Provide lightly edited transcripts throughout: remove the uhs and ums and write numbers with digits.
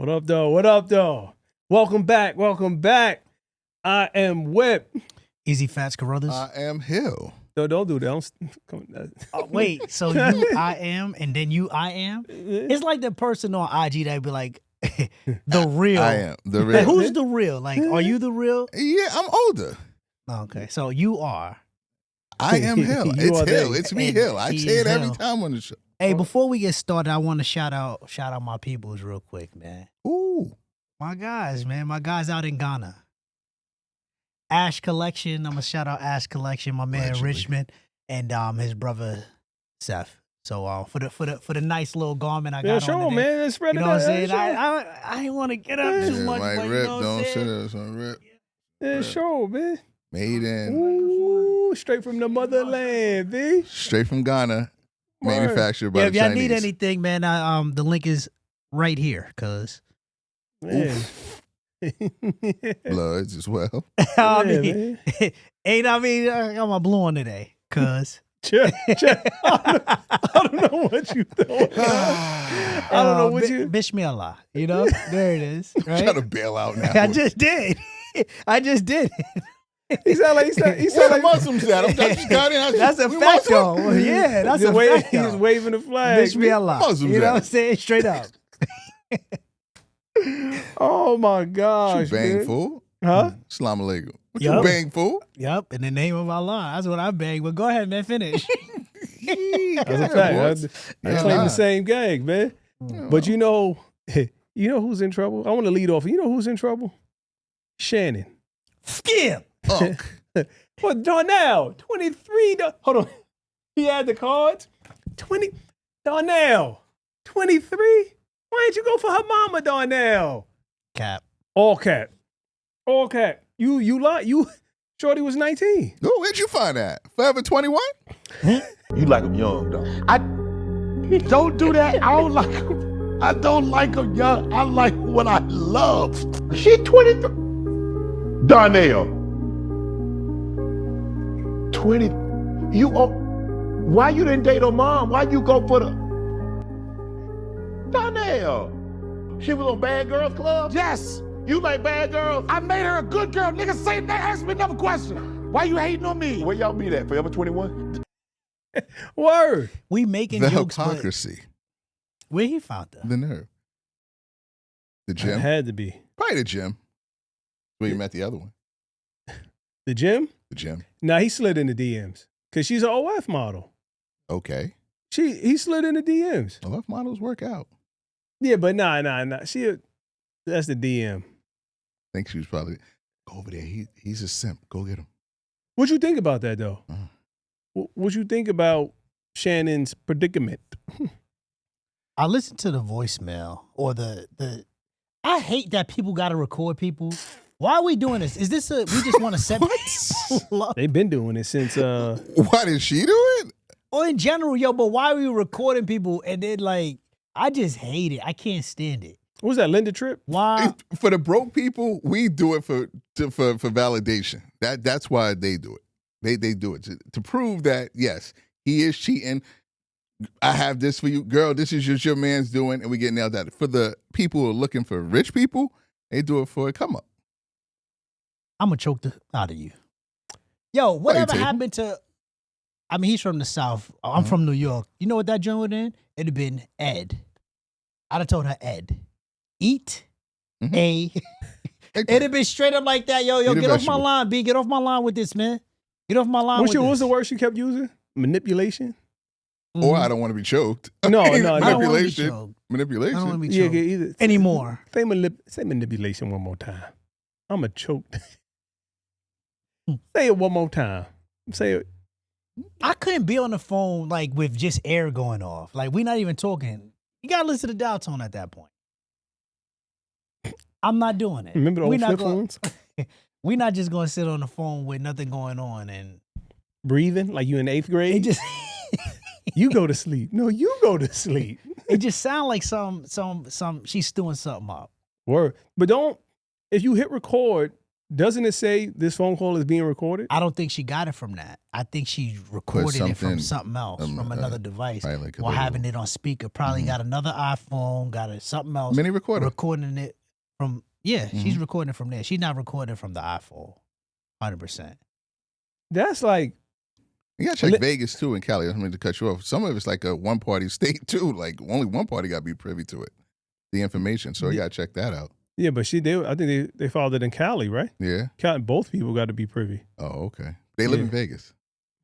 What up, though? What up, though? Welcome back. Welcome back. I am Whip. Easy Fats Carruthers. I am Hill. No, don't do that. Wait, so you I am and then you I am? It's like the person on IG that be like, the real. I am the real. Like, who's the real? Like, are you the real? Yeah, I'm older. Okay, so you are. I am Hill. You It's are Hill. they. It's me, And Hill. I he say it is every Hill. time on the show. Hey, before we get started, I want to shout out my peoples real quick, man. Ooh. My guys, man. My guys out in Ghana. Ash Collection. I'm gonna shout out Ash Collection, my man Allegedly. Richmond, and his brother Seth. So for the nice little garment I got Yeah, on show today. man. Let's spread You it know what I'm out. saying? Show. I didn't want to get up too Yeah, much, Mike but you Rip, know what don't I'm say saying? that. Son Rip. Yeah, show, man. Made in Ooh, straight from the motherland, B. straight from Ghana, Word. manufactured by Yeah, the if y'all Chinese. need anything, man, the link is right here, cause Man. Bloods as well. I Yeah, mean, I got my blue on today, cause Jeff, I don't know what you doing. I don't know what you. Bismillah, you know, there it is, right? Trying to bail out now. I just did. He sound like Where the Muslims at? I'm just got in. That's a We fact, Muslim? though. Yeah, that's He's a waving, fact. he's though. waving the flag. Bismillah. Muslims You know at. what I'm saying? Straight up. Oh my What gosh, you bang man. fool? Huh? Assalam alaikum. What Yup. you bang fool? Yep, in the name of Allah. That's what I beg. But go ahead, man. Finish. That's a fact. I Yeah, claim nah. the same gang, man. But you know who's in trouble? I want to lead off. You know who's in trouble? Shannon. Skip. Unk. What, Darnell? 23. Hold on. He had the cards. 20. Darnell. 23? Why didn't you go for her mama, Darnell? Cap. All cap. All cap. You lied. Shorty was 19. Oh, where'd you find that? Forever 21? You like them young, though. Don't do that. I don't like him. I don't like him young. I like what I love. She 23. Darnell. 20. Why you didn't date her mom? Why you go for the Darnell? She was on Bad Girls Club? Yes. You like bad girls? I made her a good girl. Nigga, say that. Ask me another question. Why you hating on me? Where y'all meet at? Forever 21? Word. We making The jokes, but hypocrisy. where he found that? The nerve. The It gym. had to be. Probably the gym. Where you met the other one. The gym? The gym. Nah, he slid in the DMs. Because she's an OF model. Okay. He slid in the DMs. I love models work out. Yeah, but nah. That's the DM. I think she was probably, go over there. He's a simp. Go get him. What you think about that, though? What you think about Shannon's predicament? I listened to the voicemail or the. I hate that people got to record people. Why are we doing this? Is this we just want to set people up? They've been doing it since Why did she do it? Or in general, yo, but why are we recording people and then like, I just hate it. I can't stand it. what was that, Linda Tripp? Why? For the broke people, we do it for validation. That's why they do it. They do it to prove that yes, he is cheating. I have this for you, girl. This is just your man's doing, and we get nailed at it. For the people who are looking for rich people, they do it for a come up. I'm gonna choke the out of you. Yo, whatever table. happened to? I mean, he's from the South. I'm from New York. You know what that joint would have been? It'd have been Ed. I'd have told her Ed. Eat a. It'd have been straight up like that. Yo, Eat a get off my vegetable. line, B. Get off my line with this, man. Get off my line What with was this. the word you kept using? Manipulation? Or I don't want to be choked. No, I don't wanna be manipulation. choked. I Manipulation. don't want to be Yeah, choked either. anymore. Say manipulation one more time. I'm a choke. Say it one more time. Say it. I couldn't be on the phone like with just air going off. Like we're not even talking. You gotta listen to the dial tone at that point. I'm not doing it. Remember the We old not flip gonna- phones? We're not just gonna sit on the phone with nothing going on and Breathing like you in 8th it grade? just You go to sleep. No, you go to sleep. it just sound like some she's doing something up. Word. But don't, if you hit record Doesn't it say this phone call is being recorded? I don't think she got it from that. I think she recorded it from something else, from another device, like or having it on speaker. Probably got another iPhone, got something else. Mini recorder. Recording it from, she's recording from there. She's not recording from the iPhone, 100%. That's like. You gotta check Vegas too and Cali. I don't mean to cut you off. Some of it's like a one-party state too. Like only one party got to be privy to it, the information. So you gotta check that out. Yeah, but I think they filed it in Cali, right? Yeah. Both people got to be privy. Oh, okay. They live in Vegas.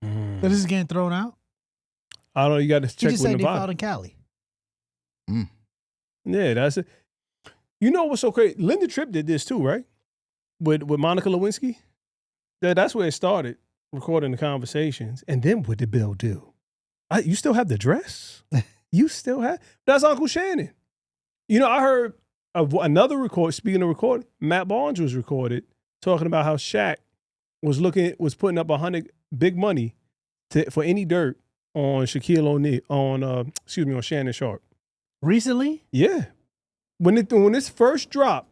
So this is getting thrown out? I don't know. You got to check with just said Nevada. they filed in Cali. Yeah, that's it. You know what's so crazy? Linda Tripp did this too, right? With Monica Lewinsky. That's where it started, recording the conversations. And then what did Bill do? You still have the dress? You still have? That's Uncle Shannon. You know, I heard another record. Speaking of recording, Matt Barnes was recorded talking about how Shaq was putting up big money for any dirt on Shaquille O'Neal on Shannon Sharp. Recently? Yeah, when it first dropped,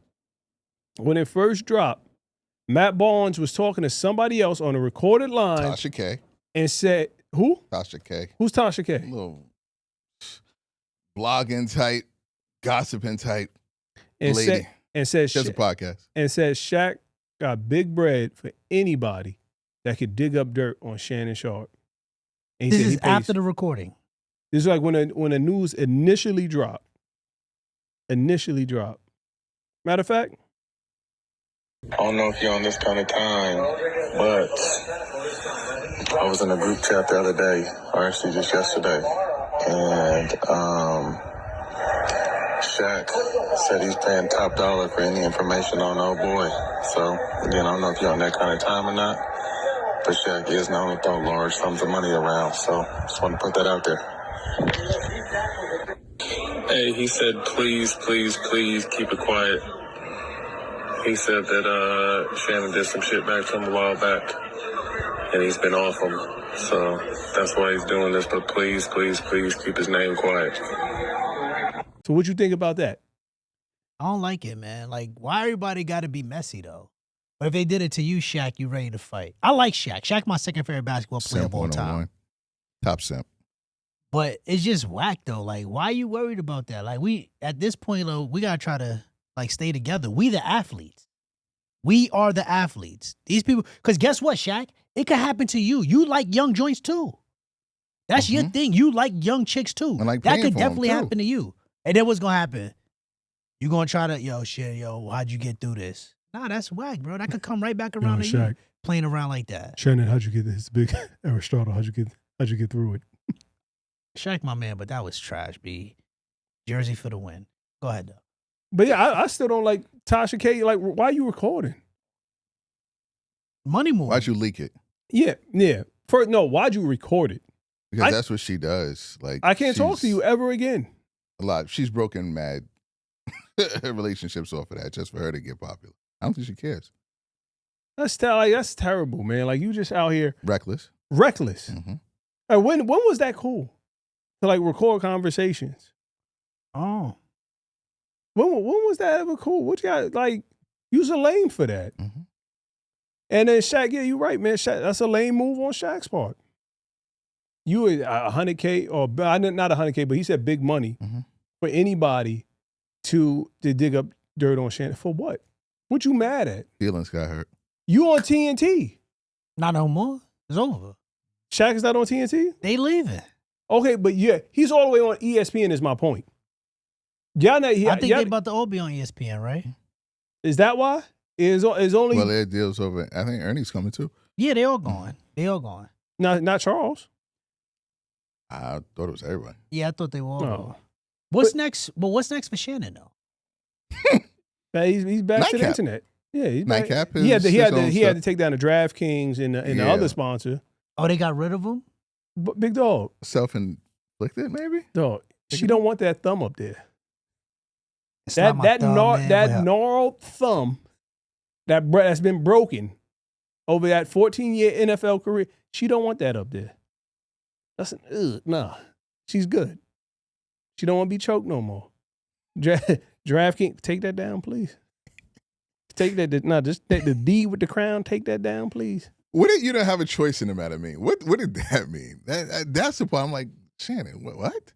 Matt Barnes was talking to somebody else on a recorded line. Tasha K. And said, who? Tasha K. Who's Tasha K? A little blogging type, gossiping type. And lady. said she has a podcast. And said Shaq got big bread for anybody that could dig up dirt on Shannon Sharp. And This is after the recording. This is like when the news initially dropped. Matter of fact, I don't know if you're on this kind of time, but I was in a group chat the other day, or actually just yesterday, and Shaq said he's paying top dollar for any information on old boy. So, again, I don't know if you're on that kind of time or not, but Shaq is known to throw large sums of money around, so just want to put that out there. Hey, he said, please keep it quiet. He said that Shannon did some shit back to him a while back, and he's been off him. So that's why he's doing this, but please keep his name quiet. So what you think about that? I don't like it, man. Like, why everybody got to be messy, though? But if they did it to you, Shaq, you ready to fight. I like Shaq. Shaq my second favorite basketball player of all time. Top simp. But it's just whack, though. Like, why are you worried about that? Like, at this point, though, we got to try to, like, stay together. We the athletes. We are the athletes. These people, because guess what, Shaq? It could happen to you. You like young joints, too. That's your thing. You like young chicks, too. Like that could definitely happen to you. And then what's going to happen? You going to try to, how'd you get through this? Nah, that's whack, bro. That could come right back around to you playing around like that. Shannon, how'd you get this big Aristotle? How'd you get through it? Shaq, my man, but that was trash, B. Jersey for the win. Go ahead, though. But yeah, I still don't like Tasha K. Like, why are you recording? Money move. Why'd you leak it? Yeah. Why'd you record it? Because that's what she does. Like, I can't talk to you ever again. A lot. She's broken mad relationships off of that just for her to get popular. I don't think she cares. That's terrible, man. Like, you just out here reckless. Mm-hmm. Like, when was that cool to like record conversations? Oh, when was that ever cool? What you got? Like, use a lame for that. Mm-hmm. And then Shaq, yeah, you're right, man. Shaq, that's a lame move on Shaq's part. You were $100K or not $100K, but he said big money for anybody to dig up dirt on Shannon. For what? What you mad at? Feelings got hurt. You on TNT? Not no more. It's over. Shaq is not on TNT? They leaving. Okay, but yeah, he's all the way on ESPN is my point. I think they about to all be on ESPN, right? Is that why? Is only well, their deal's over. I think Ernie's coming too. Yeah, they all going. They all going. Not Charles. I thought it was everybody. Yeah, I thought they were all going. What's next? But what's next for Shannon though? He's back to the internet. Yeah, he's back. Nightcap he had to take down the DraftKings and the other sponsor. Oh, they got rid of him? Big dog. Self-inflicted, maybe? Dog. She don't want that thumb up there. It's that thumb, gnarled thumb that's been broken over that 14-year NFL career. She don't want that up there. That's nah. She's good. She don't want to be choked no more. DraftKings, take that down, please. Take that. No, just take the D with the crown. Take that down, please. What did you don't have a choice in the matter mean? What did that mean? That's the part. I'm like, Shannon, what?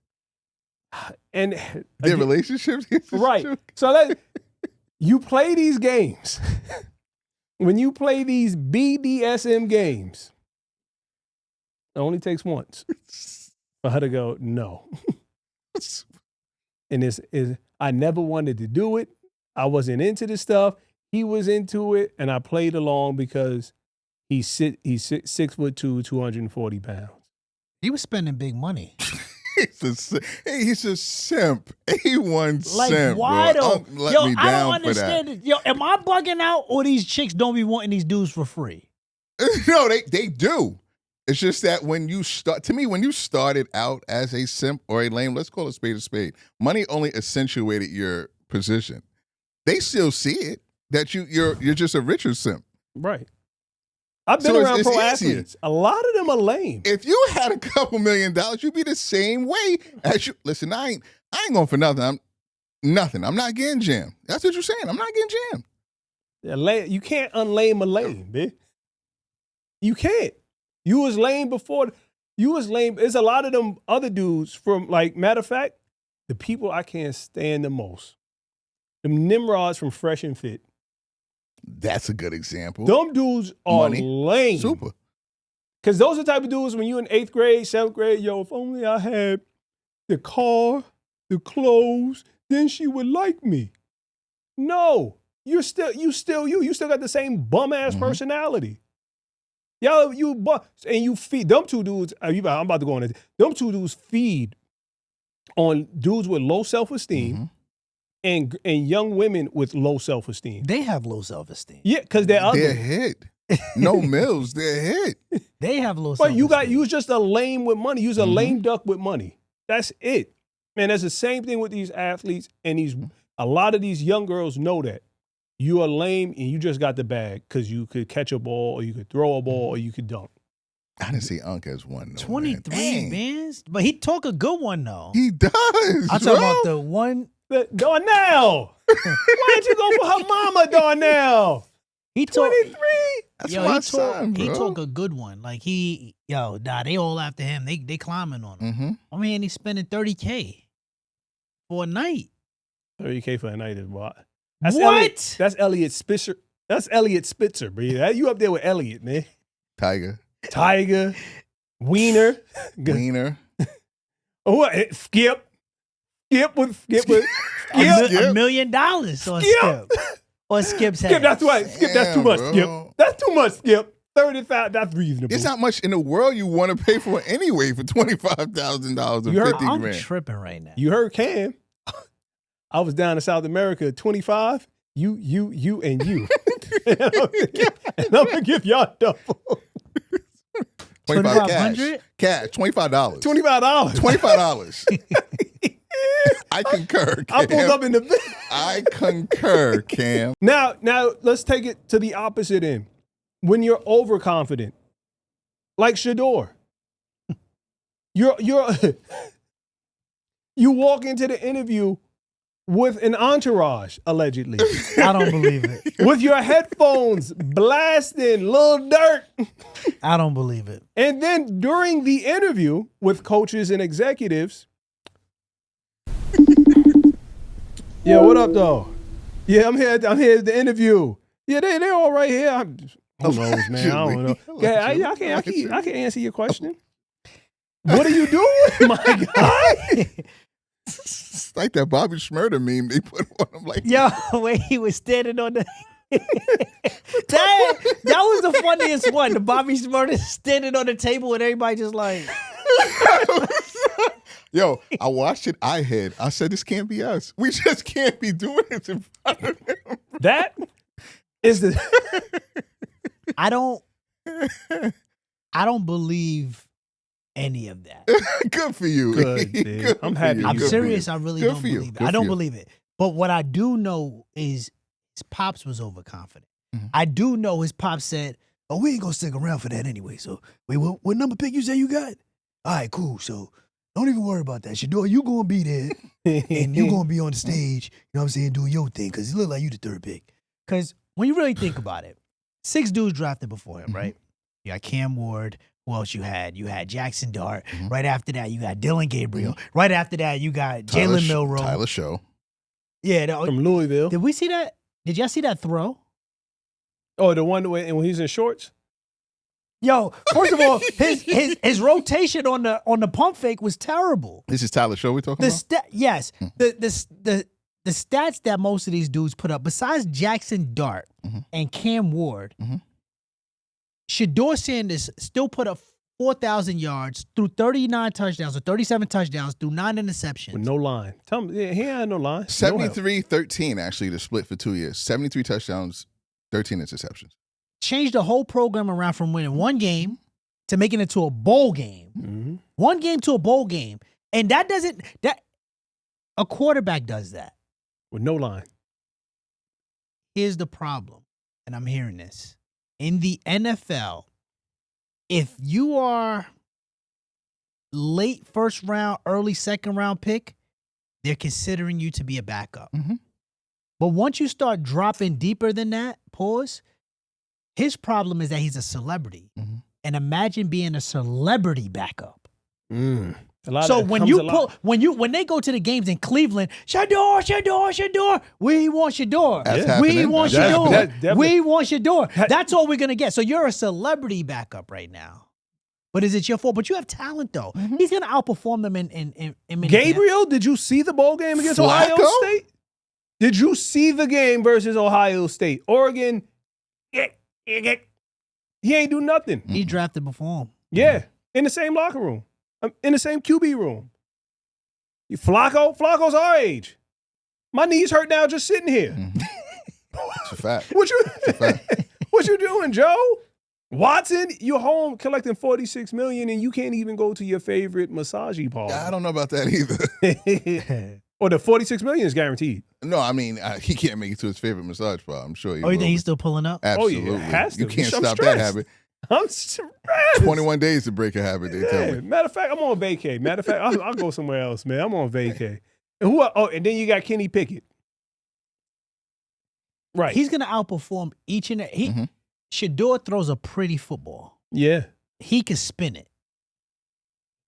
And Their relationships? right. So you play these games. When you play these BDSM games, it only takes once for her to go, no. And I never wanted to do it. I wasn't into this stuff. He was into it, and I played along because he's 6'2", 240 pounds. He was spending big money. He's a simp. A1 Like, simp. why bro. though? Let Yo, me I down don't understand for it. Yo, am I bugging out or these chicks don't be wanting these dudes for free? that. No, they do. It's just that when you started out as a simp or a lame, let's call it a spade, money only accentuated your position. They still see it that you're just a richer simp. Right. I've been So around it's pro easier. athletes. A lot of them are lame. If you had a couple $1 million, you'd be the same way as you. Listen, I ain't going for nothing. I'm not getting jammed. That's what you're saying. I'm not getting jammed. You can't unlame a lame, bitch. You can't. You was lame before. You was lame. There's a lot of them other dudes from, like, matter of fact, the people I can't stand the most. Them Nimrods from Fresh and Fit. That's a good example. Them dudes are Money. lame. Super. Because those are the type of dudes when you in 8th grade, 7th grade, yo, if only I had the car, the clothes, then she would like me. No, you still got the same bum ass personality. Y'all, and you feed them two dudes. I'm about to go on it. Them two dudes feed on dudes with low self-esteem and young women with low self-esteem. They have low self-esteem. Yeah, because they're ugly. They're hit. No mills. They're hit. They have low But self-esteem. you was just a lame with money. You was a lame duck with money. That's it. Man, that's the same thing with these athletes and a lot of these young girls know that. You are lame and you just got the bag because you could catch a ball or you could throw a ball or you could dunk. I didn't see Unc as one. Though, 23 bands, but he talk a good one though. He does. I'm talking about the one. Darnell. Why didn't you go for her mama, Darnell? He talk. 23. That's Yo, my he son, talk. He bro. talk a good one. Like they all after him. They climbing on him. I mean, he's spending $30K for a night. 30K for a night is what? What? That's Elliot Spitzer. That's Elliot Spitzer, bro. You up there with Elliot, man. Tiger, Wiener. Oh, Skip. Skip. $1 million on Skip. Or Skip's head. Skip, that's right. Skip, that's too much, bro. Skip. That's too much, Skip. 35, that's reasonable. It's not much in the world you want to pay for anyway for $25,000 and You heard- 50 I'm grand. tripping right now. You heard Cam. I was down in South America at 25. You, and you. And I'm going to give y'all double. 25 $2,500? cash. $25. $25. $25. I concur, Cam. I pulled up in the... I concur, Cam. Now, let's take it to the opposite end. When you're overconfident, like Shedeur, you walk into the interview with an entourage, allegedly. I don't believe it. With your headphones blasting Lil Durk. I don't believe it. And then during the interview with coaches and executives, yeah, what up, though? Yeah, I'm here at the interview. Yeah, they're all right here. Who knows, man? I don't know. Yeah, I can't answer your question. What are you doing, my guy? It's like that Bobby Shmurda meme they put on him. Like, Yo, when he was standing on the that was the funniest one. The Bobby Shmurda standing on the table and everybody just like. Yo, I watched it. I said, this can't be us. We just can't be doing this in front of him. That is the. I don't believe any of that. Good for you. Good, dude. I'm happy you. I'm Good for serious. I really Good don't for you. believe it. Good I don't for you. believe it. But what I do know is his pops was overconfident. I do know his pops said, "Oh, we ain't gonna stick around for that anyway. So, wait, what number pick you say you got? All right, cool. So don't even worry about that. Shedeur, you gonna be there and you gonna be on the stage. You know what I'm saying, doing your thing because it look like you the third pick. Because when you really think about it, 6 dudes drafted before him, right? You got Cam Ward. Who else you had? You had Jackson Dart. Right after that, you got Dylan Gabriel. Right after that, you got Jalen Milroe. Tyler Show. Yeah. From Louisville. Did we see that? Did y'all see that throw? Oh, the one when he's in shorts? Yo, first of all, his rotation on the pump fake was terrible. This is Tyler Show we're talking about? Yes. The stats that most of these dudes put up, besides Jackson Dart and Cam Ward, Shedeur Sanders still put up 4,000 yards through 39 touchdowns or 37 touchdowns through 9 interceptions. With no line. Tell him, he had no line. 73-13, actually, the split for 2 years. 73 touchdowns, 13 interceptions. Changed the whole program around from winning one game to making it to a bowl game. One game to a bowl game. And a quarterback does that. With no line. Here's the problem, and I'm hearing this. In the NFL, if you are late first round, early second round pick, they're considering you to be a backup. But once you start dropping deeper than that, his problem is that he's a celebrity. And imagine being a celebrity backup. So when they go to the games in Cleveland, Shedeur, we want Shedeur. We want Shedeur. We want Shedeur. That's all we're gonna get. So you're a celebrity backup right now. But is it your fault? But you have talent though. He's gonna outperform them in Gabriel, did you see the bowl game against Ohio State? Did you see the game versus Ohio State? Oregon, he ain't do nothing. He drafted before him. Yeah, in the same locker room. In the same QB room. Flacco's our age. My knees hurt now just sitting here. It's a fact. What you doing, Joe? Watson, you're home collecting $46 million and you can't even go to your favorite massage parlor. I don't know about that either. Or the $46 million is guaranteed. No, I mean, he can't make it to his favorite massage parlor. I'm sure he you think he's still pulling up? Absolutely. Oh, yeah, has to. You can't I'm stop stressed. that habit. I'm stressed. 21 days to break a habit, they tell me. Matter of fact, I'm on vacay. Matter of fact, I'll go somewhere else, man. I'm on vacay. And and then you got Kenny Pickett. Right. He's gonna outperform each and every. Shedeur throws a pretty football. Yeah. He can spin it.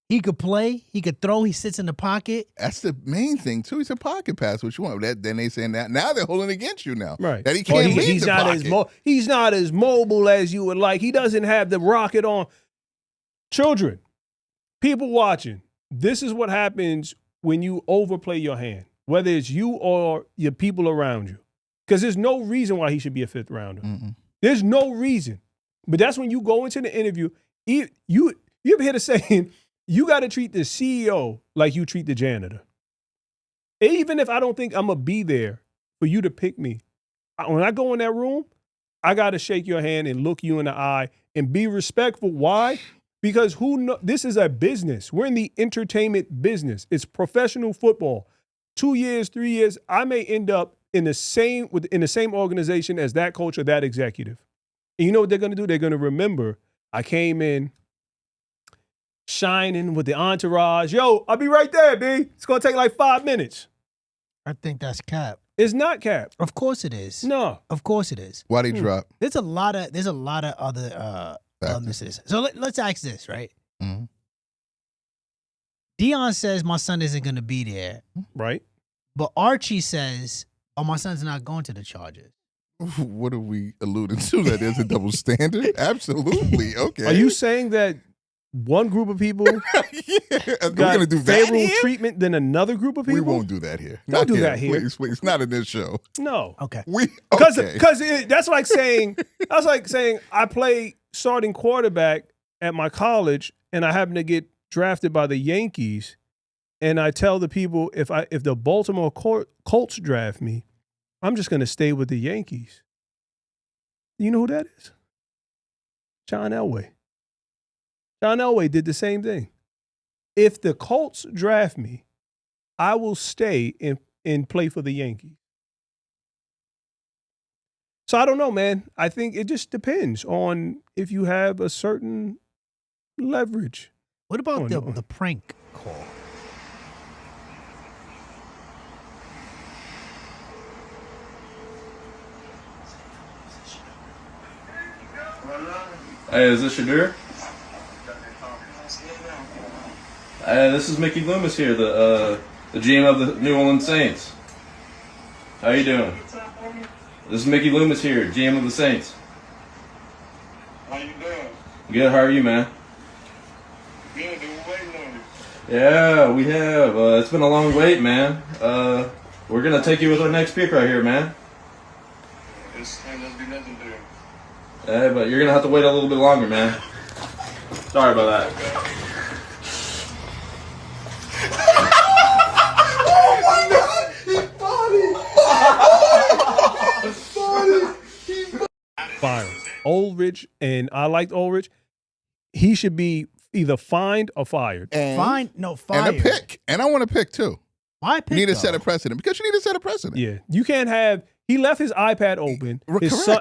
He could play. He could throw. He sits in the pocket. That's the main thing too. He's a pocket pass, which you want. Then they saying that now they're holding against you now. Right. That he can't leave he's the not pocket. He's not as mobile as you would like. He doesn't have the rocket on. Children, people watching. This is what happens when you overplay your hand, whether it's you or your people around you. Because there's no reason why he should be a 5th rounder. There's no reason. But that's when you go into the interview. You ever hear the saying? You got to treat the CEO like you treat the janitor. Even if I don't think I'm going to be there for you to pick me, when I go in that room, I got to shake your hand and look you in the eye and be respectful. Why? Because this is a business. We're in the entertainment business. It's professional football. 2 years, 3 years, I may end up in the same organization as that coach or that executive. And you know what they're going to do? They're going to remember I came in shining with the entourage. Yo, I'll be right there, B. It's going to take like 5 minutes. I think that's cap. It's not cap. Of course it is. No. Of course it is. Why'd he drop? There's a lot of other elements to this. So let's ask this, right? Deion says my son isn't going to be there. Right. But Archie says, my son's not going to the Chargers. What are we alluding to? That there's a double standard? Absolutely. Okay. Are you saying that one group of people we're got gonna do favorable treatment than another group of people? We won't do that here. Don't do that here. Please. Not in this show. No. Okay. Because that's like saying I play starting quarterback at my college and I happen to get drafted by the Yankees, and I tell the people if the Baltimore Colts draft me, I'm just going to stay with the Yankees. You know who that is? John Elway. John Elway did the same thing. If the Colts draft me, I will stay and play for the Yankees. So I don't know, man. I think it just depends on if you have a certain leverage. What about the prank call? Hey, is this Shedeur? Hey, this is Mickey Loomis here, the GM of the New Orleans Saints. How you doing? This is Mickey Loomis here, GM of the Saints. How you doing? Good, how are you, man? Good, been waiting on you. Yeah, we have. It's been a long wait, man. We're going to take you with our next pick right here, man. This ain't gonna be nothing there. Hey, but you're going to have to wait a little bit longer, man. Sorry about that. Fire. Ulbrich, and I liked Ulbrich. He should be either fined or fired. Fine, no, fire. And a pick. And I want a pick too. Why pick? You need to though? set a precedent because you need to set a precedent. Yeah, you can't have. He left his iPad open. His son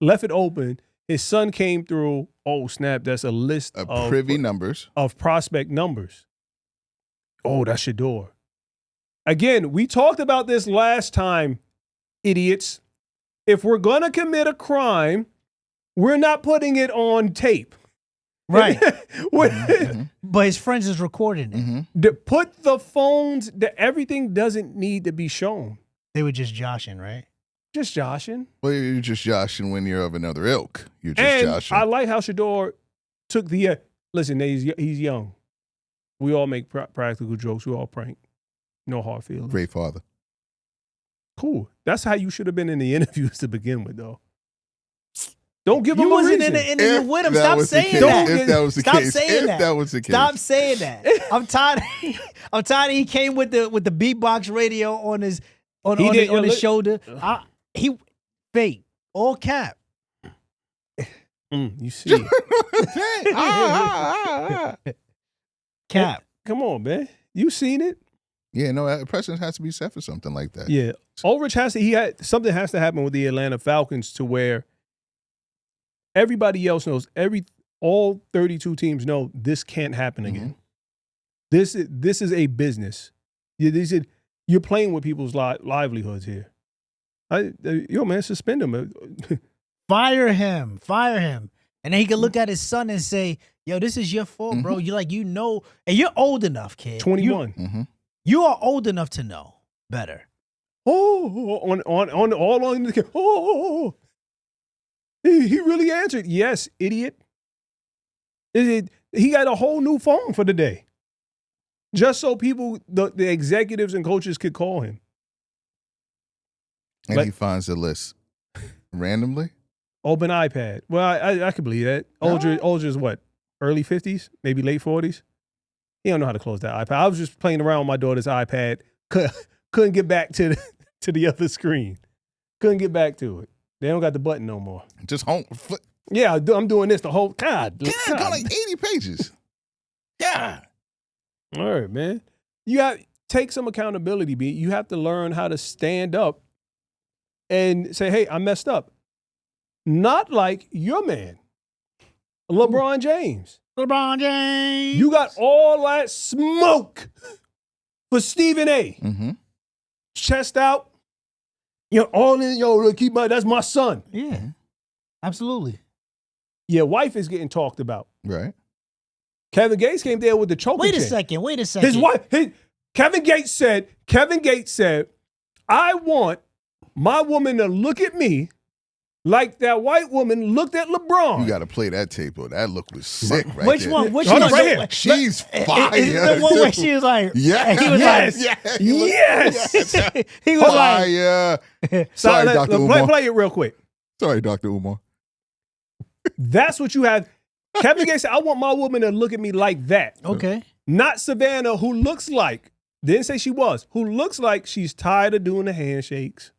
left it open. His son came through. Oh snap! That's a list of privy numbers of prospect numbers. Oh, that's Shedeur. Again, we talked about this last time, idiots. If we're gonna commit a crime, we're not putting it on tape. Right. Mm-hmm. But his friends is recording it. Mm-hmm. Put the phones. Everything doesn't need to be shown. They were just joshing, right? Just joshing. Well, you're just joshing when you're of another ilk. You're just And joshing. I like how Shedeur took the. Listen, he's young. We all make practical jokes. We all prank. No hard feelings. Great father. Cool. That's how you should have been in the interviews to begin with, though. Don't give him You a wasn't reason. in the interview with him. that Stop was the saying case. that. If that was the Stop case. saying If that. that was the case. Stop saying that. I'm tired. I'm tired. He came with the beatbox radio on his his shoulder. He fake, all cap. You see. Cap. Come on, man. You seen it? Yeah, no, a precedent has to be set for something like that. Yeah. Ulbrich something has to happen with the Atlanta Falcons to where everybody else knows, all 32 teams know this can't happen again. This is a business. You're playing with people's livelihoods here. Yo, man, suspend him. Fire him. And then he can look at his son and say, yo, this is your fault, bro. You and you're old enough, kid. 21. You are old enough to know better. He really answered, yes, idiot. He got a whole new phone for the day. Just so people, the executives and coaches could call him. And he finds the list randomly? Open iPad. Well, I could believe that. Uldra's what? Early 50s? Maybe late 40s? He don't know how to close that iPad. I was just playing around with my daughter's iPad. Couldn't get back to the other screen. Couldn't get back to it. They don't got the button no more. Just home. Yeah, I'm doing this the whole God. Got like 80 pages. Yeah. All right, man. You got take some accountability, B. You have to learn how to stand up and say, hey, I messed up. Not like your man, LeBron James. LeBron James. You got all that smoke for Stephen A. Chest out. All in, keep that's my son. Yeah, absolutely. Your wife is getting talked about. Right. Kevin Gates came there with the choking Wait a chain. second. His wife, Kevin Gates said, I want my woman to look at me like that white woman looked at LeBron. You got to play that tape, though. That look was sick right Which there. one? Which Hold one? on, right here. She's fire. Is the one where she was like, yeah. he was Yes. he was like, Fire. Sorry, Dr. Umar. Play it real quick. Sorry, Dr. Umar. That's what you have. Kevin Gates said, I want my woman to look at me like that. okay. Not Savannah, who looks like, didn't say she was, who looks like she's tired of doing the handshakes.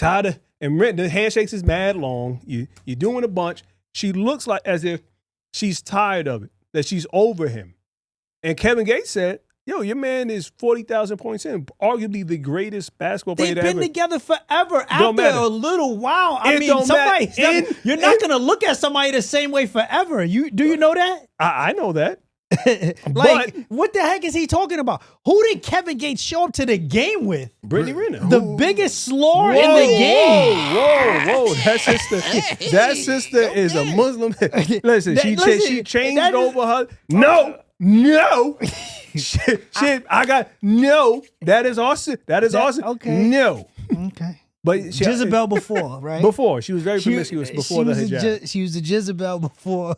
And the handshakes is mad long. You're doing a bunch. She looks like as if she's tired of it, that she's over him. And Kevin Gates said, yo, your man is 40,000 points in, arguably the greatest basketball player They've to been ever. together forever. Don't After matter. a little while, I It mean, don't somebody. matter. You're not gonna look at somebody the same way forever. Do you know that? I know that. Like, what the heck is he talking about? Who did Kevin Gates show up to the game with? Brittany Renner. The biggest slore in the game. Whoa. That sister is a Muslim. Listen, she changed over her. No. shit, I got no. That is awesome. Okay. No. Okay. But Jezebel before, right? Before. She was very promiscuous before the hijab. She was a Jezebel before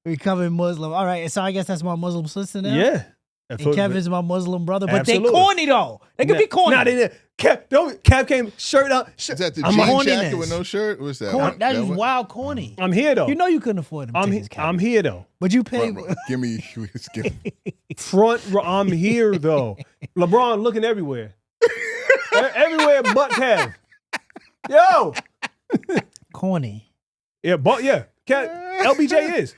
becoming Muslim. All right, so I guess that's my Muslim sister now. Yeah. And Kevin's my Muslim brother, but Absolutely. they corny though. They could be corny. Nah, they did. Kev came shirt up. Is that the I'm jean horniness. jacket with no shirt? What's that? That is wild corny. I'm here though. You know you couldn't afford them tickets, Kevin. I'm here though. But you pay. Give me. Front row. I'm here though. LeBron looking everywhere. Everywhere but Kev. Yo. Corny. Yeah, but yeah. LBJ is.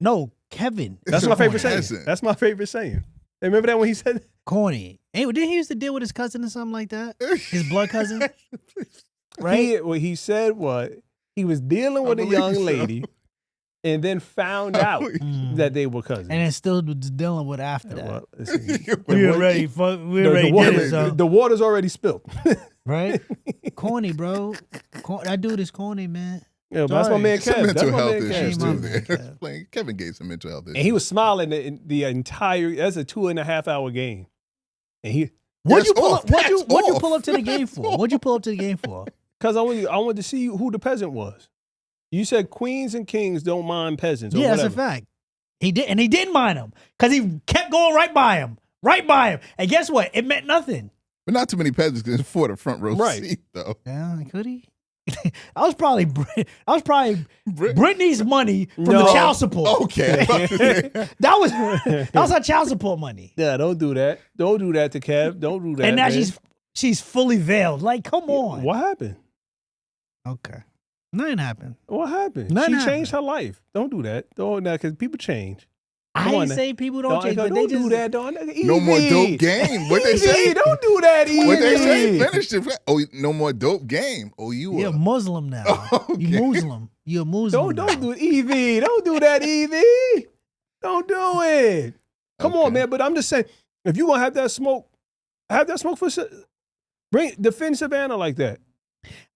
No, Kevin. That's my favorite saying. Peasant. That's my favorite saying. Remember that when he said Corny. Hey, didn't he used to deal with his cousin or something like that? His blood cousin? Right? What he said was he was dealing with a young lady and then found out that they were cousins. And then still was dealing with after that. Well, listen, We already did it, son. the water's already spilled. Right? Corny, bro. That dude is corny, man. Yeah, but that's my man Some Kev. That's mental my health man issues Kev. too. There, Kevin Gates some mental health issues. And he was smiling the entire. That's a 2.5 hour game. And he What'd you pull off. up? What'd you That's pull off. up to the game for? What'd you pull up to the game for? because I wanted to see who the peasant was. You said queens and kings don't mind peasants. Or Yeah, whatever. that's a fact. He did, and he didn't mind him because he kept going right by him. And guess what? It meant nothing. But not too many peasants can afford a front row Right. seat, though. Yeah, could he? That was probably Britney's money from the No. child support. Okay. That was her child support money. Yeah, don't do that. Don't do that to Kev. Don't do that. And now man. she's fully veiled. Like, come on. What happened? Okay. Nothing happened. What happened? Nothing She changed her life. Don't do that. Don't because people change. I Come on ain't now. say people don't change, but they don't just do that. Don't No more dope game. What they say? Don't do that. Evie. What they say? Finish it. Oh, no more dope game. Oh, You're a are. Muslim now. Okay. You Muslim. You're a Muslim. Don't do it, Evie. Don't do that, Evie. Don't do it. Come on, Okay. man. But I'm just saying, if you gonna have that smoke for defend Savannah like that.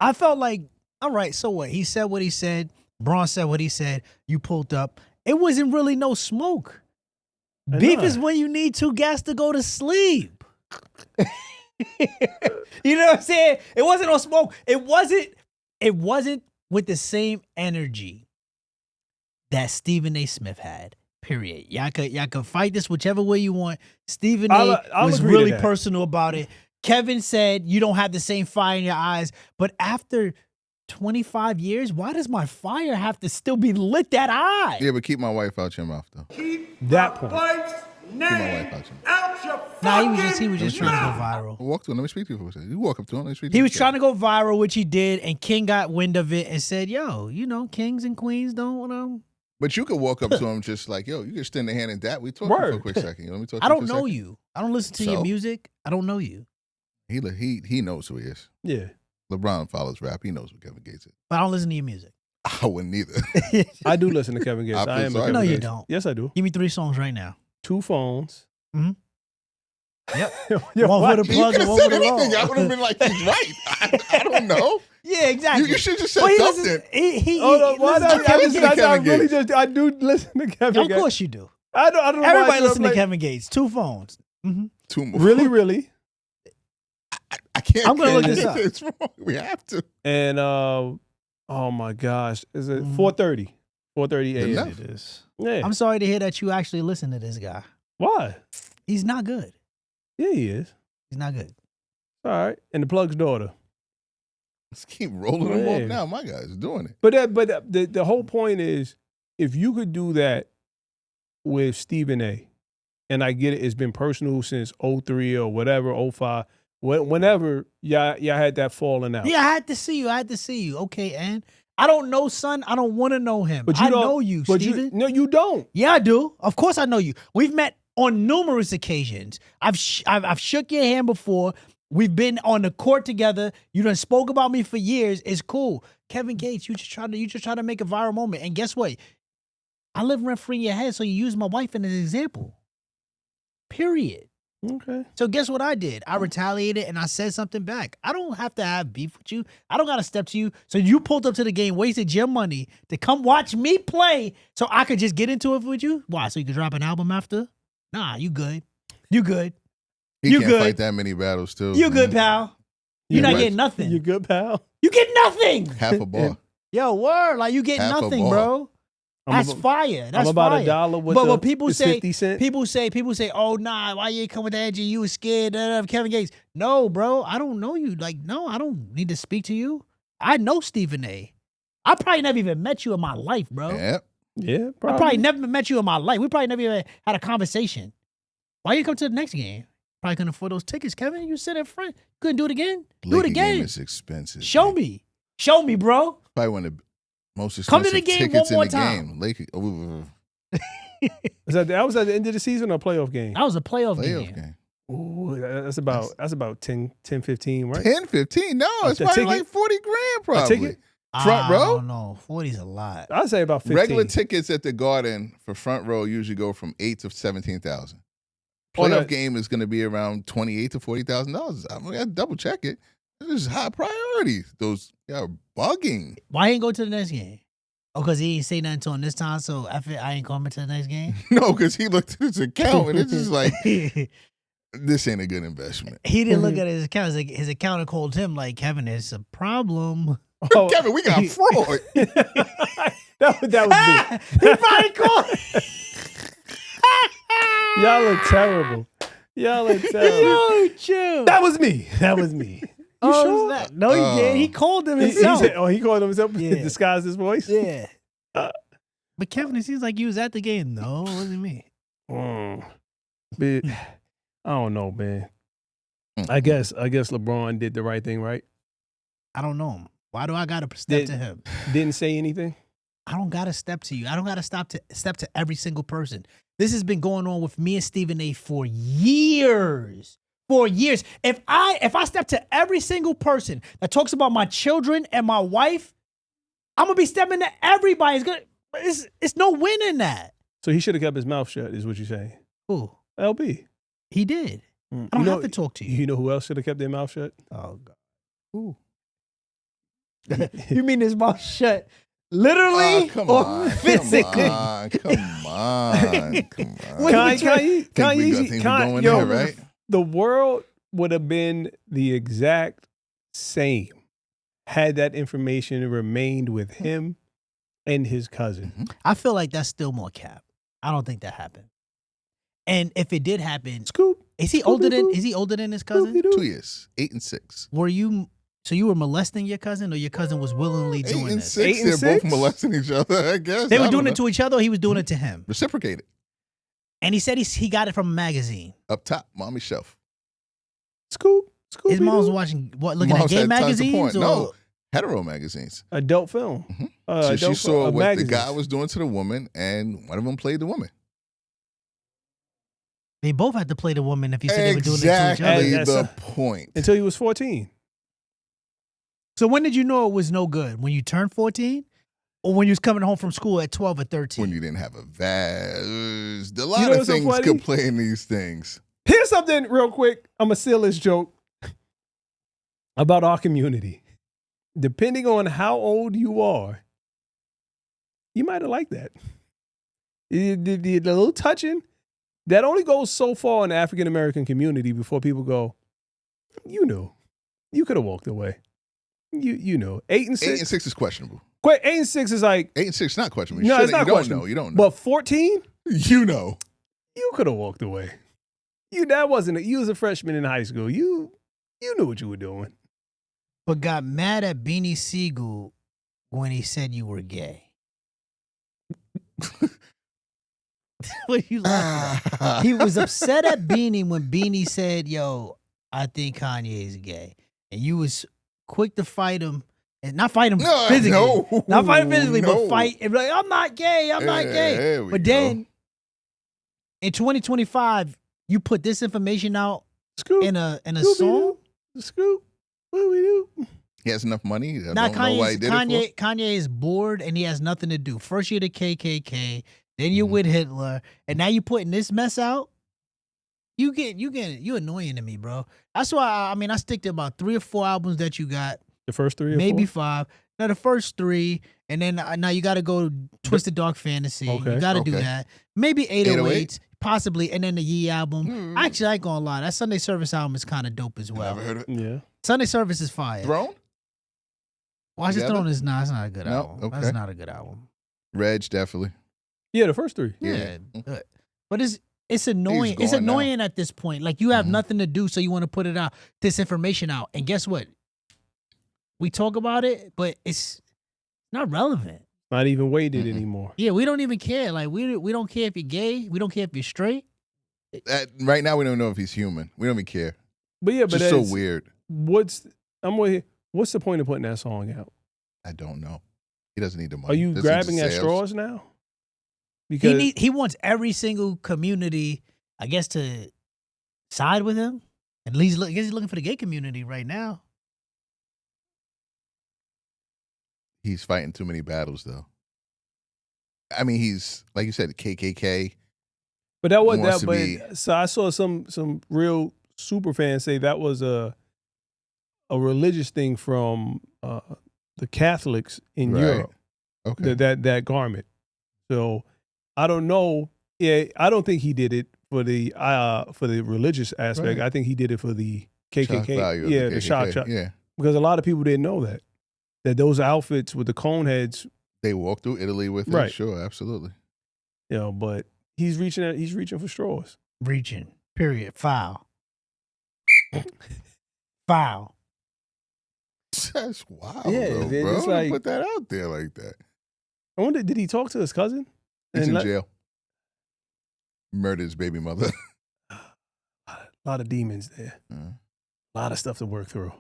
I felt like, all right, so what? He said what he said. Braun said what he said. You pulled up. It wasn't really no smoke. I Beef know. is when you need two gas to go to sleep. You know what I'm saying? It wasn't no smoke. It wasn't with the same energy that Stephen A. Smith had. Period. Y'all could fight this whichever way you want. Stephen A. I'll was agree to really that. personal about it. Kevin said you don't have the same fire in your eyes, but after 25 years, why does my fire have to still be lit that eye? Yeah, but keep my wife out your mouth, though. That point. Keep my wife out your mouth. Nah, he was just trying to go viral. Walk to him. Let me speak to you for a second. You walk up to him. Let me speak to He you. was trying to go viral, which he did, and King got wind of it and said, yo, kings and queens don't But you could walk up to him just like, yo, you can extend the hand in that. We talking for a Word. quick second. Let me talk to I you don't for a know second. you. I don't listen to your So? music. I don't know you. He knows who he is. Yeah. LeBron follows rap. He knows what Kevin Gates is. But I don't listen to your music. I wouldn't either. I do listen to Kevin Gates. I feel I am a sorry. Kevin No, you Gates. don't. Yes, I do. Give me 3 songs right now. 2 phones. Mhm. Yep. One for the You plug could and have one said for the anything. I roll. would have been like, he's right. I don't know. Yeah, exactly. You should just say But he something. listens- he Oh, no, why listens to not? Kevin Gates. I Kevin really Gates. I do listen to Kevin Of Gates. course you do. I don't know why Everybody I listen to like- Kevin Gates. 2 phones. Mhm. 2 more. Really, really. I can't. I'm gonna look can't- this up. It's wrong. We have to. And oh my gosh, is it 4:30? 4:30 a.m. Enough. It is. Yeah. I'm sorry to hear that you actually listen to this guy. Why? He's not good. Yeah, he is. He's not good. All right. And the plug's daughter. Let's keep rolling them Yeah. off now. My guy's doing it. But the whole point is, if you could do that with Stephen A., and I get it, it's been personal since 03 or whatever, 05, whenever y'all had that falling out. Yeah, I had to see you. Okay, and I don't know, son. I don't want to know him. But you I don't- know you, But Steven. no, you don't. Yeah, I do. Of course I know you. We've met on numerous occasions. I've shook your hand before. We've been on the court together. You done spoke about me for years. It's cool. Kevin Gates, you just try to make a viral moment. And guess what? I live rent free in your head, so you use my wife as an example. Period. Okay. So guess what I did? I retaliated and I said something back. I don't have to have beef with you. I don't got to step to you. So you pulled up to the game, wasted your money to come watch me play so I could just get into it with you? Why? So you could drop an album after? Nah, you good. You good. He You can't good. fight that many battles too. You good, pal. You're not right. getting nothing. You good, pal? You get nothing. Half a bar. Yo, word. Like you get Half a nothing, ball. bro. That's I'm fire. That's about fire. $1 with but the, what people it's say, 50 cent. people say, oh nah, why you ain't come with the edge? You was scared of Kevin Gates. No, bro, I don't know you. Like, no, I don't need to speak to you. I know Stephen A. I probably never even met you in my life, bro. Yep. Yeah, I probably. probably never met you in my life. We probably never even had a conversation. Why you come to the next game? Probably couldn't afford those tickets, Kevin. You sit in front. Couldn't do it again? Do it Laker game again. is expensive. Show man. me. Show me, bro. Probably one of the most Come to expensive the game tickets one more in the time. game. Laker, That was at the end of the season or a playoff game? That was a playoff playoff game. game. Ooh, that's about 10, 15, right? 10, 15? No, it's the probably ticket? like 40 grand probably. ticket? Front row? I don't know. 40's a lot. I'd say about 15. Regular tickets at the Garden for front row usually go from 8 to 17,000. Oh, Playoff no. game is going to be around $28 to $40,000. I'm going to double check it. This is high priority. Those are bugging. Why ain't go to the next game? Oh, because he ain't say nothing to him this time, so I ain't coming to the next game? No, because he looked at his account and it's just like, He this ain't a good investment. didn't look at his account. His accountant called him like, Kevin, it's a problem. Oh. Kevin, we got fraud. that was me. He probably called. Y'all look terrible. Y'all look terrible. Yo, chill. That was me. That was me. You Oh, sure? that- No, he did. He called him He himself. said, he called himself Yeah. disguised his voice? Yeah. But Kevin, it seems like you was at the game. No, it wasn't me. But, I don't know, man. I guess LeBron did the right thing, right? I don't know him. Why do I gotta step to him? Didn't say anything? I don't gotta step to you. I don't gotta step to every single person. This has been going on with me and Stephen A for years. For years. If I step to every single person that talks about my children and my wife, I'm gonna be stepping to everybody. It's no win in that. So he should have kept his mouth shut, is what you're saying. Who? LB. He did. Mm. I don't have to talk to you. You know who else should have kept their mouth shut? Oh God. Who? You mean his mouth shut literally Come or on, physically? Come on. Kanye, Think we going there, right? The world would have been the exact same had that information remained with him and his cousin. I feel like that's still more cap. I don't think that happened. And if it did happen, Scoop. is he older than his cousin? 2 years, 8 and 6. So you were molesting your cousin, or your cousin was willingly 8 doing and this? 6, 8 and they're both 6? molesting each other, I guess. They were I don't doing it know. to each other, or he was doing it to him? Reciprocated. And he said he got it from a magazine. Up top, mommy shelf. Scoop. His mom was watching, looking at Moms gay had tons of magazines? porn. Or? No, hetero magazines. Adult film. So she saw what magazines. the guy was doing to the woman, and one of them played the woman. They both had to play the woman if you said they were doing it to each other. Exactly That's the a- point. Until he was 14. So when did you know it was no good? When you turned 14? Or when you was coming home from school at 12 or 13? When you didn't have a vase. A lot know of what's so things funny? could play in these things. Here's something real quick. I'm going to steal this joke about our community. Depending on how old you are, you might have liked that. The little touching, that only goes so far in the African-American community before people go, you know, you could have walked away. You know, 8 and 6. 8 and 6 is questionable. 8 and 6 is like, 8 and 6 is not questionable. no, it's not You don't questionable. know. You don't know. But 14, You know. you could have walked away. You was a freshman in high school. You knew what you were doing. But got mad at Beanie Siegel when he said you were gay. What are you laughing at? He was upset at Beanie when Beanie said, yo, I think Kanye is gay. And you was quick to fight him. And not fight him physically. No, Not fight him physically, no. but fight. And be like, I'm not gay. I'm not gay. There we But go. then in 2025, you put this information out Scoop. in a Scooby-Doo. song. Scoop. What we do? He has enough money. I Now don't know why he did it for. Kanye is bored and he has nothing to do. First year the KKK, Then you're with Hitler, and now you putting this mess out. You annoying to me, bro. That's why I stick to about 3 or 4 albums that you got. The first 3 or maybe 4? 5. Now the first 3, and then now you got to go Twisted Dark Fantasy. Okay. You got to do that. Maybe 808s, 808? possibly, and then the Yee album. Actually, I ain't gonna lie, that Sunday Service album is kind of dope as well. Never heard of it. Yeah. Sunday Service is fire. Throne? Watch the Together? Throne is not. It's not a good No? album. Okay. That's not a good album. Reg, definitely. Yeah, the first 3. Yeah, but it's annoying. It's going now. annoying at this point. Like you have nothing to do, so you want to put it out, this information out, and guess what? We talk about it, but it's not relevant. Not even weighted anymore. Yeah, we don't even care. Like we don't care if you're gay. We don't care if you're straight. Right now, we don't know if he's human. We don't even care. But yeah, but Just so that's- weird. What's the point of putting that song out? I don't know. He doesn't need the money. Are you This is grabbing just at sales. straws now? Because He wants every single community, I guess, to side with him. At least I guess he's looking for the gay community right now. He's fighting too many battles, though. I mean, he's, like you said, KKK. But that was wants that. to But be- so I saw some real super fans say that was a religious thing from the Catholics in Right. Europe. Okay. That garment. So I don't know. Yeah, I don't think he did it for the religious aspect. Right. I think he did it for the KKK. Shock value of Yeah, the the shock. KKK. Yeah. Because a lot of people didn't know that those outfits with the cone heads, They walked through Italy with it. Right. Sure, absolutely. but he's reaching for straws. Reaching. Period. Foul. Foul. That's wild, Yeah, though, man, bro. it's Don't like- put that out there like that. I wonder, did he talk to his cousin? He's And in let- jail. Murdered his baby mother. A lot of demons there. Uh, A lot of stuff to work through.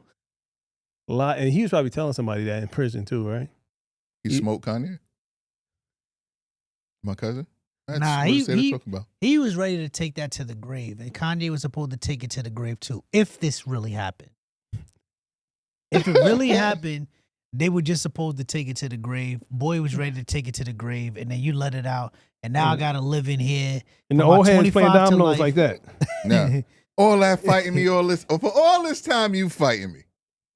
A lot, and he was probably telling somebody that in prison too, right? he smoked Kanye? My cousin? That's Nah, what they talking about. he was ready to take that to the grave, and Kanye was supposed to take it to the grave too. If this really happened, if it really happened, they were just supposed to take it to the grave. Boy was ready to take it to the grave, and then you let it out, and now I gotta live in here. And the from my old hands playing 25 to dominoes life. like that. Nah. All that fighting me, for all this time you fighting me.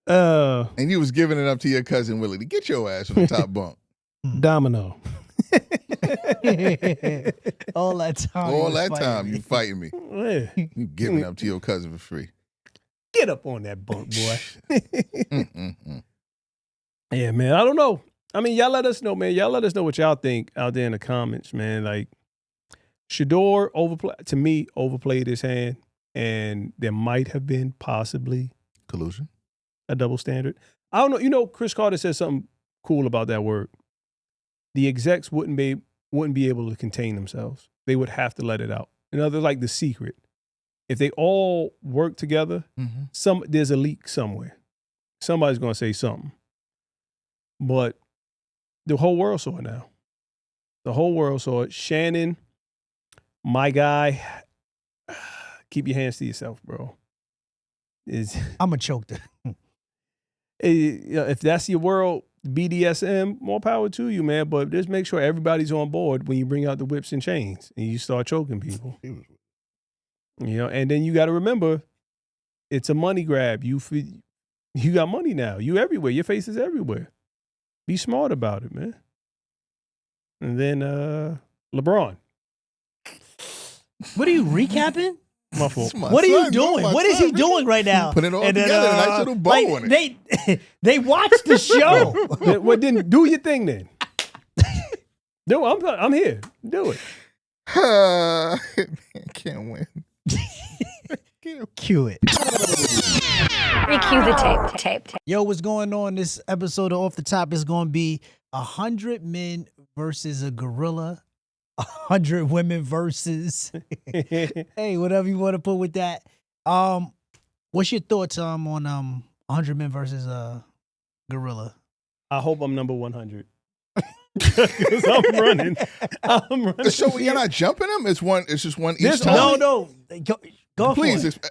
And you was giving it up to your cousin Willie to get your ass from the top bunk. Domino. All that time. All was that fighting time me. you fighting me. Yeah. You giving it up to your cousin for free. Get up on that bunk, boy. Mm-mm-mm. Yeah, man. I don't know. I mean, y'all let us know, man. Y'all let us know what y'all think out there in the comments, man. Like, Shedeur overplayed his hand, and there might have been possibly Collusion. a double standard. I don't know. You know, Chris Carter said something cool about that word. The execs wouldn't be able to contain themselves. They would have to let it out. In other words, like The Secret. If they all work together, there's a leak somewhere. Somebody's going to say something. But the whole world saw it now. The whole world saw it. Shannon, my guy, keep your hands to yourself, bro. I'm a choked. If that's your world, BDSM, more power to you, man. But just make sure everybody's on board when you bring out the whips and chains and you start choking people. And then you got to remember, it's a money grab. You got money now. You everywhere. Your face is everywhere. Be smart about it, man. And then LeBron. What are you recapping? My fault. What are you doing? What is he doing right now? Put it all And then, together. A nice little bow like, on it. They watched the show. Well, then do your thing then. No, I'm here. Do it. Can't win. Cue it. Recue the tape. Yo, what's going on? This episode of Off the Top is going to be 100 men versus a gorilla. 100 women versus hey, whatever you want to put with that. What's your thoughts on 100 men versus a gorilla? I hope I'm number 100. Because I'm running. So you're not jumping them? It's just one each There's time. No. Go Please. for it.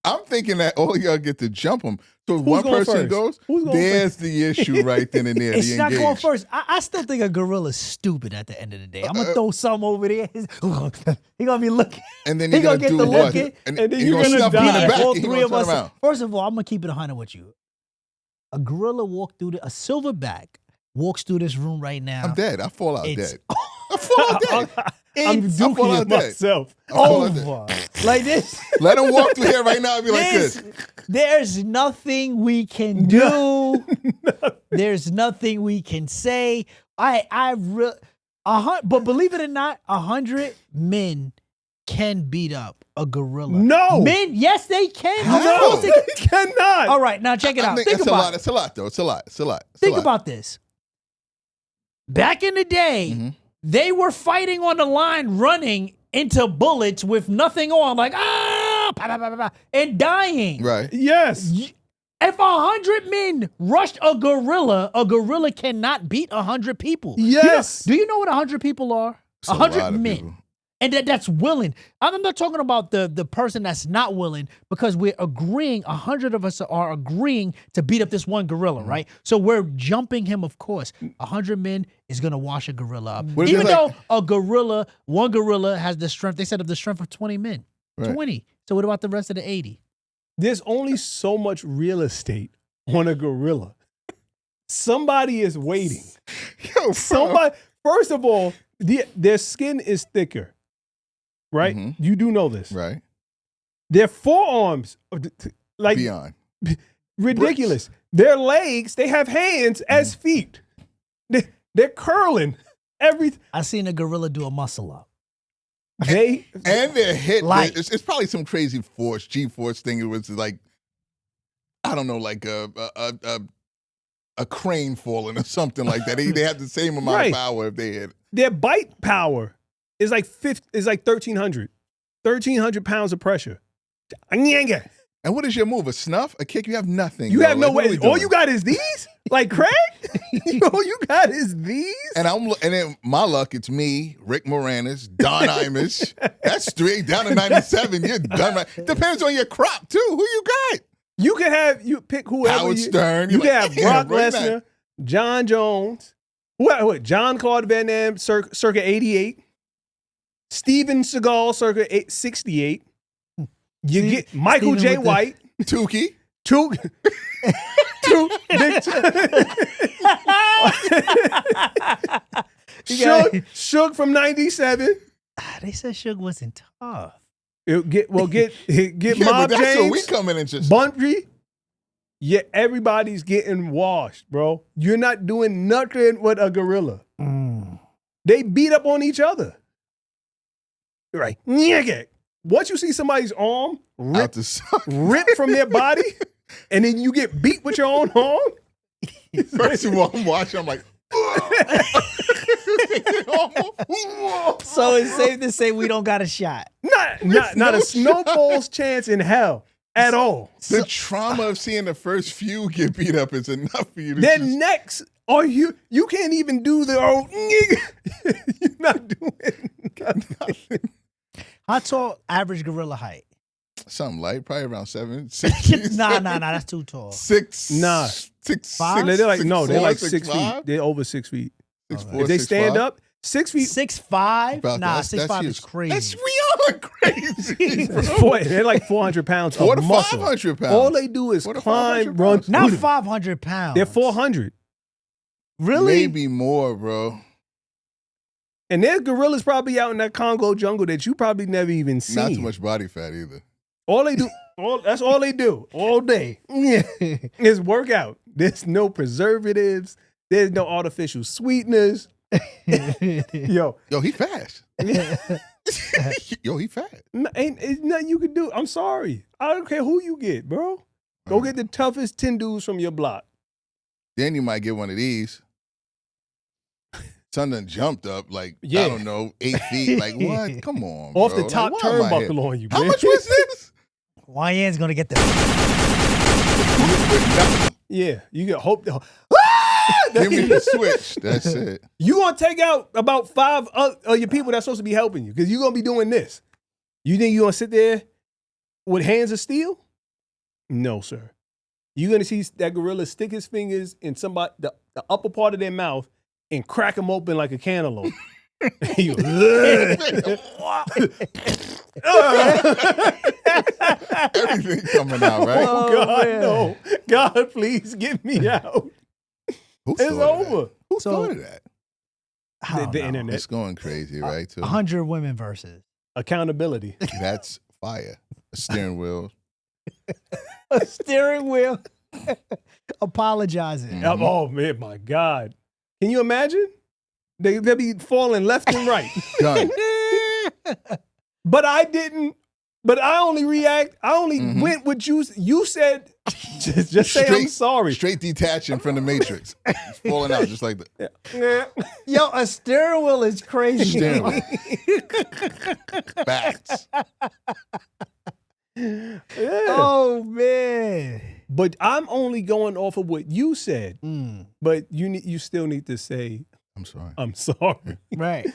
I'm thinking that all y'all get to jump them. So if Who's one going person first? goes, Who's going there's the issue right then and there. It's the not going engaged. first. I still think a gorilla's stupid at the end of the day. I'm gonna throw some over there. He gonna be looking. And then He you're gonna gonna get do the what? looking, and then you're you're gonna snuff him in die. the back. all and he three gonna of turn us. around. First of all, I'm gonna keep it 100 with you. A gorilla walked through a silverback walks through this room right now. I'm dead. I fall out It's- dead. I fall out dead. I'm I fall duking out dead. myself. I fall out dead. Over. Like this. Let him walk through here right now and be like this. There's nothing we can do. There's nothing we can say. But believe it or not, 100 men can beat up a gorilla. No. Men, yes, they can. How? Of course they They cannot. All right, now check it out. Think It's a about lot. it. It's a lot, though. It's a lot. It's a lot. It's a Think lot. about this. Back in the day, Mm-hmm. they were fighting on the line, running into bullets with nothing on, like pa, pa, pa, pa, and dying. Right. Yes. If 100 men rushed a gorilla cannot beat 100 people. Yes. Do you know what 100 people are? It's a lot 100 of men. people. And that's willing. I'm not talking about the person that's not willing, because we're agreeing, 100 of us are agreeing to beat up this one gorilla, right? So we're jumping him, of course. 100 men is going to wash a gorilla up. What if Even they're though one gorilla has the strength, they said of the strength of 20 men. Right. 20. So what about the rest of the 80? There's only so much real estate on a gorilla. Somebody is waiting. Yo, bro. Somebody. First of all, their skin is thicker, right? Mhm. You do know this. Right. Their forearms, like Beyond. ridiculous. Their legs, they have hands as feet. They're curling. I seen a gorilla do a muscle up. They And they're hit. Light. It's probably some crazy force, G-force thing. It was like, I don't know, like a crane falling or something like that. They have the same amount Right. of power if they had. their bite power is like 1,300. 1,300 pounds of pressure. And what is your move? A snuff? A kick? You have nothing. You bro. have no Like, what are way. we All doing? you got is these? Like Craig? All you got is these? And then my luck, it's me, Rick Moranis, Don Imus. That's 3 down to 97. You're done. Right. Depends on your crop too. Who you got? You pick whoever. Howard Stern. You You're can like, have damn, Brock bro, you're not- Lesnar, John Jones, what? John Claude Van Damme, circa 88. Steven Seagal, circa 68. You get Michael J. Steven with the- White. Tukey. Two. Suge from 97. They said Suge wasn't tough. Get Yeah, Mob but that's where we James, come in and just. Bumpy. Yeah, everybody's getting washed, bro. You're not doing nothing with a gorilla. They beat up on each other. Right. Once you see somebody's arm Out the sun. ripped from their body, and then you get beat with your own arm. First of all, I'm watching. I'm like, So it's safe to say we don't got a shot. Not a snowball's chance in hell at all. the trauma of seeing the first few get beat up is enough for you to. Their just- necks are you can't even do the old. You're not doing nothing. How tall average gorilla height? Something light, probably around 7, 6. Nah, that's too tall. 6. Nah. 6. Five? They're like 6'4", they're like 6 6'5". feet. They're over 6 feet. 6'4", If they stand 6'5". up, 6 feet. 6'5"? About Nah, that. 6'5" is huge. crazy. That's beyond crazy. bro. They're like 400 pounds 4 of to muscle. 500 pounds. All they do is 4 to climb, 500 run. pounds. Not 500 pounds. They're 400. Really? Maybe more, bro. And there's gorillas probably out in that Congo jungle that you probably never even seen. Not too much body fat either. All they do, that's all they do all day is work out. There's no preservatives. There's no artificial sweeteners. Yo, He fast. Yo, he fat. ain't nothing you can do. I'm sorry. I don't care who you get, bro. Go get the toughest 10 dudes from your block. Then you might get one of these. Son done jumped up like, Yeah. I don't know, 8 feet. Like, what? Come on, Off bro. the top Like, why am I here? turnbuckle on you, How man. much was this? YN's going to get the... Yeah, you get hope. Give me the switch. That's it. You gonna take out about 5 of your people that's supposed to be helping you because you're gonna be doing this. You think you gonna sit there with hands of steel? No, sir. You're gonna see that gorilla stick his fingers in somebody the upper part of their mouth and crack them open like a cantaloupe. You Everything coming out, right? Oh, God, no. God, please get me out. Who It's started over. That? Who started that? The internet. It's going crazy, right? Too. 100 women versus. Accountability. That's fire. A steering wheel. A steering wheel. Apologizing. Oh, man, my God. Can you imagine? They'll be falling left and right. Done. But I didn't. But I only went with you. You said, just say I'm sorry. Straight detaching from the Matrix. Falling out just like that. Yeah. Yo, a steering wheel is crazy. Steering wheel. Facts. Yeah. Oh, man. But I'm only going off of what you said. But you still need to say, I'm sorry. I'm sorry. Right.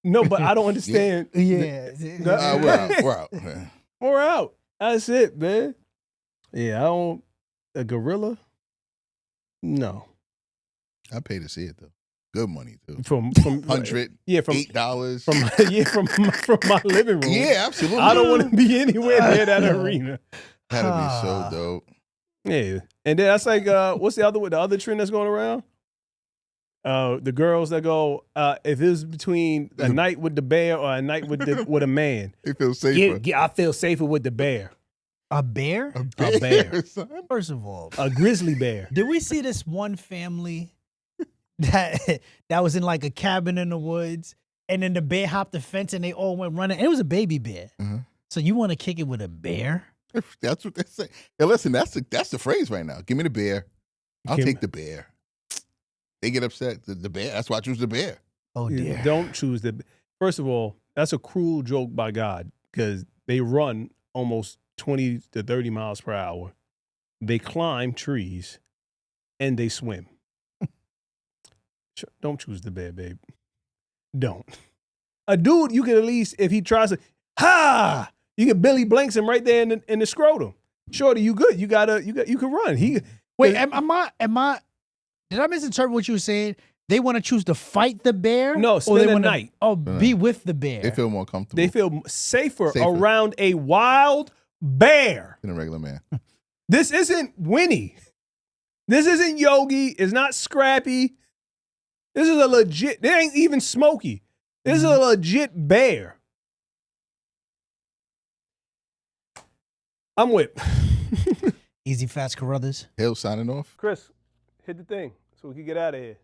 No, but I don't understand. Yeah. We're out. We're out. That's it, man. Yeah, I don't. A gorilla? No. I pay to see it though. Good money too. From $100. Yeah, from $8. from my living room. Yeah, absolutely. I don't want to be anywhere near that arena. That'd be so dope. Yeah, and then that's like, what's the other trend that's going around? The girls that go, if it was between a night with the bear or a night with a man, They feel safer. I feel safer with the bear. A bear? A bear. son. First of all, A grizzly bear. did we see this one family that was in like a cabin in the woods, and then the bear hopped the fence and they all went running? And it was a baby bear. So you want to kick it with a bear? That's what they say. Hey, listen, that's the phrase right now. Give me the bear. I'll Give- take the bear. They get upset. The bear. That's why I choose the bear. Oh dear. Yeah, don't choose the. First of all, that's a cruel joke by God because they run almost 20 to 30 miles per hour. They climb trees and they swim. Don't choose the bear, babe. Don't. A dude, you can at least, if he tries to, you can Billy Blanks him right there in the scrotum. Shorty, you good. You can run. Wait, am I? Did I misinterpret what you were saying? They want to choose to fight the bear? No, or spend they the wanna, night. Oh, be with the bear. They feel more comfortable. They feel safer Safer. around a wild bear. than a regular man. This isn't Winnie. This isn't Yogi. It's not Scrappy. This is a legit, it ain't even Smokey. This is a legit bear. I'm with. Easy Fast Carruthers. Hill signing off. Chris, hit the thing so we can get out of here.